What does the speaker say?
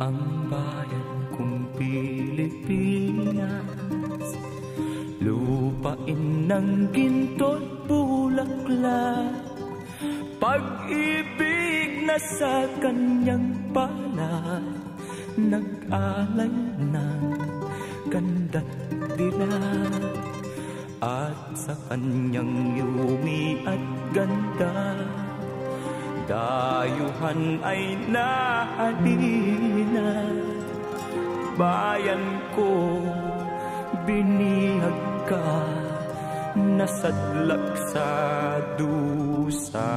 ang bayan kong Pilipinas, lupain ng ginto't bulaklak, pag-ibig na sa kanyang palad, nag-alay ng ganda't dilag, at sa kanyang yumi at ganda, dayuhan ay nahalina. Bayan ko, binihag ka, nasadlak sa dusa.